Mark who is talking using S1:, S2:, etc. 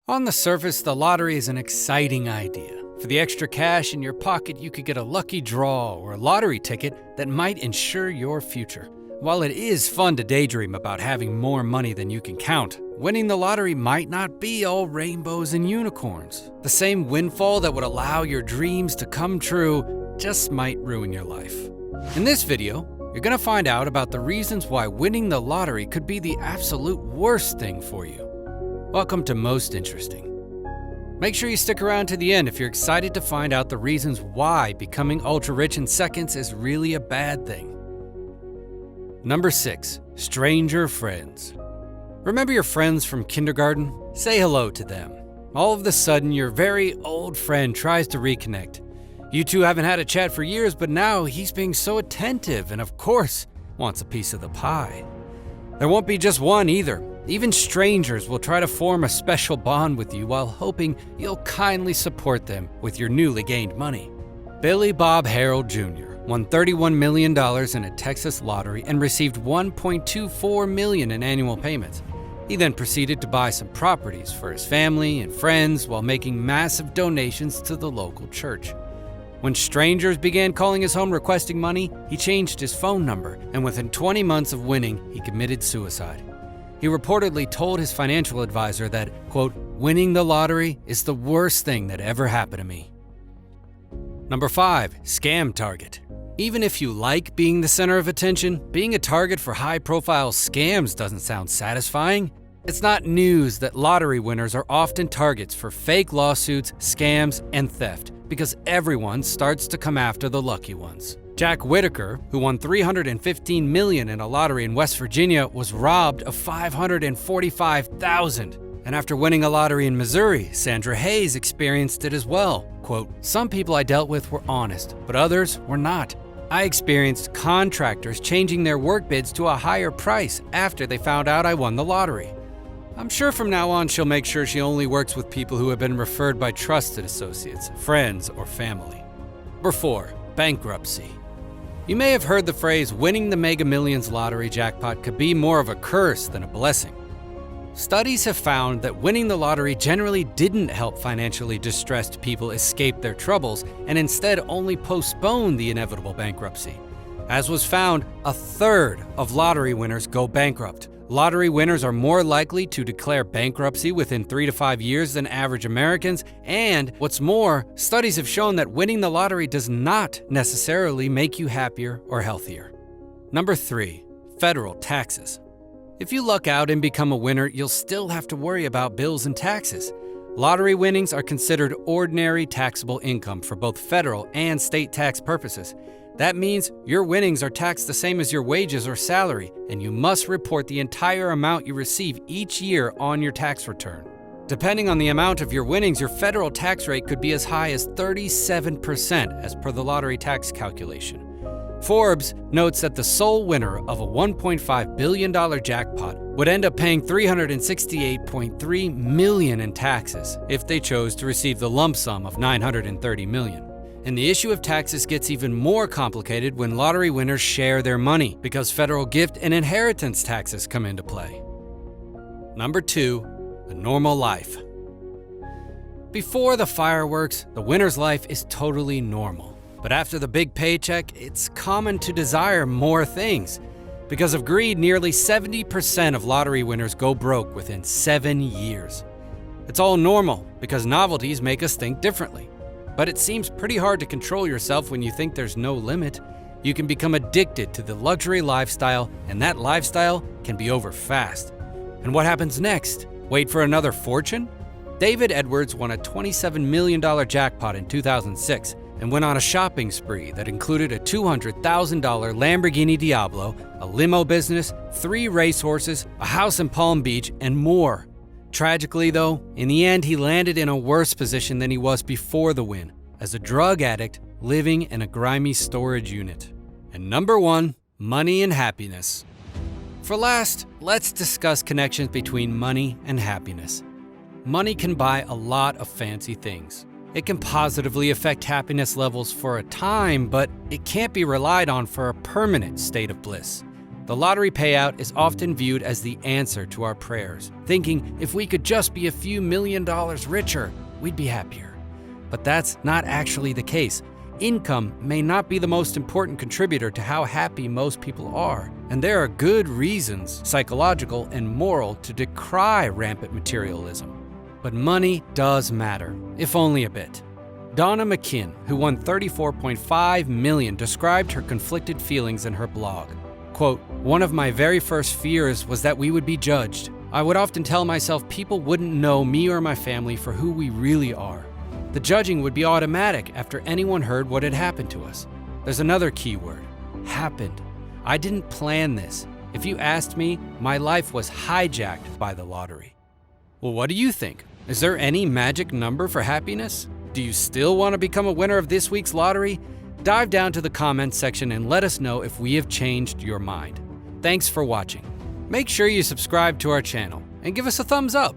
S1: On the surface, the lottery is an exciting idea. For the extra cash in your pocket, you could get a lucky draw or a lottery ticket that might ensure your future. While it is fun to daydream about having more money than you can count, winning the lottery might not be all rainbows and unicorns. The same windfall that would allow your dreams to come true just might ruin your life. In this video, you're going to find out about the reasons why winning the lottery could be the absolute worst thing for you. Welcome to Most Interesting. Make sure you stick around to the end if you're excited to find out the reasons why becoming ultra rich in seconds is really a bad thing. Number 6, stranger friends. Remember your friends from kindergarten? Say hello to them. All of a sudden, your very old friend tries to reconnect. You two haven't had a chat for years, but now he's being so attentive and of course, wants a piece of the pie. There won't be just one either. Even strangers will try to form a special bond with you while hoping you'll kindly support them with your newly gained money. Billy Bob Harold Jr. won $31 million in a Texas lottery and received $1.24 million in annual payments. He then proceeded to buy some properties for his family and friends while making massive donations to the local church. When strangers began calling his home requesting money, he changed his phone number, and within 20 months of winning, he committed suicide. He reportedly told his financial advisor that, quote, "Winning the lottery is the worst thing that ever happened to me." Number 5, scam target. Even if you like being the center of attention, being a target for high-profile scams doesn't sound satisfying. It's not news that lottery winners are often targets for fake lawsuits, scams, and theft, because everyone starts to come after the lucky ones. Jack Whitaker, who won $315 million in a lottery in West Virginia, was robbed of $545,000. And after winning a lottery in Missouri, Sandra Hayes experienced it as well. Quote, "Some people I dealt with were honest, but others were not. I experienced contractors changing their work bids to a higher price after they found out I won the lottery. I'm sure from now on she'll make sure she only works with people who have been referred by trusted associates, friends, or family." Number 4, bankruptcy. You may have heard the phrase, winning the Mega Millions lottery jackpot could be more of a curse than a blessing. Studies have found that winning the lottery generally didn't help financially distressed people escape their troubles and instead only postponed the inevitable bankruptcy. As was found, a third of lottery winners go bankrupt. Lottery winners are more likely to declare bankruptcy within 3 to 5 years than average Americans, and what's more, studies have shown that winning the lottery does not necessarily make you happier or healthier. Number 3, federal taxes. If you luck out and become a winner, you'll still have to worry about bills and taxes. Lottery winnings are considered ordinary taxable income for both federal and state tax purposes. That means your winnings are taxed the same as your wages or salary, and you must report the entire amount you receive each year on your tax return. Depending on the amount of your winnings, your federal tax rate could be as high as 37% as per the lottery tax calculation. Forbes notes that the sole winner of a $1.5 billion jackpot would end up paying $368.3 million in taxes if they chose to receive the lump sum of $930 million. And the issue of taxes gets even more complicated when lottery winners share their money because federal gift and inheritance taxes come into play. Number 2, a normal life. Before the fireworks, the winner's life is totally normal. But after the big paycheck, it's common to desire more things. Because of greed, nearly 70% of lottery winners go broke within 7 years. It's all normal because novelties make us think differently. But it seems pretty hard to control yourself when you think there's no limit. You can become addicted to the luxury lifestyle, and that lifestyle can be over fast. And what happens next? Wait for another fortune? David Edwards won a $27 million jackpot in 2006 and went on a shopping spree that included a $200,000 Lamborghini Diablo, a limo business, 3 racehorses, a house in Palm Beach, and more. Tragically, though, in the end, he landed in a worse position than he was before the win, as a drug addict living in a grimy storage unit. And number 1, money and happiness. For last, let's discuss connections between money and happiness. Money can buy a lot of fancy things. It can positively affect happiness levels for a time, but it can't be relied on for a permanent state of bliss. The lottery payout is often viewed as the answer to our prayers, thinking if we could just be a few $1 million richer, we'd be happier. But that's not actually the case. Income may not be the most important contributor to how happy most people are, and there are good reasons, psychological and moral, to decry rampant materialism. But money does matter, if only a bit. Donna McKinn, who won $34.5 million, described her conflicted feelings in her blog. Quote, "One of my very first fears was that we would be judged. I would often tell myself people wouldn't know me or my family for who we really are. The judging would be automatic after anyone heard what had happened to us. There's another key word, happened. I didn't plan this. If you asked me, my life was hijacked by the lottery." Well, what do you think? Is there any magic number for happiness? Do you still want to become a winner of this week's lottery? Dive down to the comments section and let us know if we have changed your mind. Thanks for watching. Make sure you subscribe to our channel and give us a thumbs up.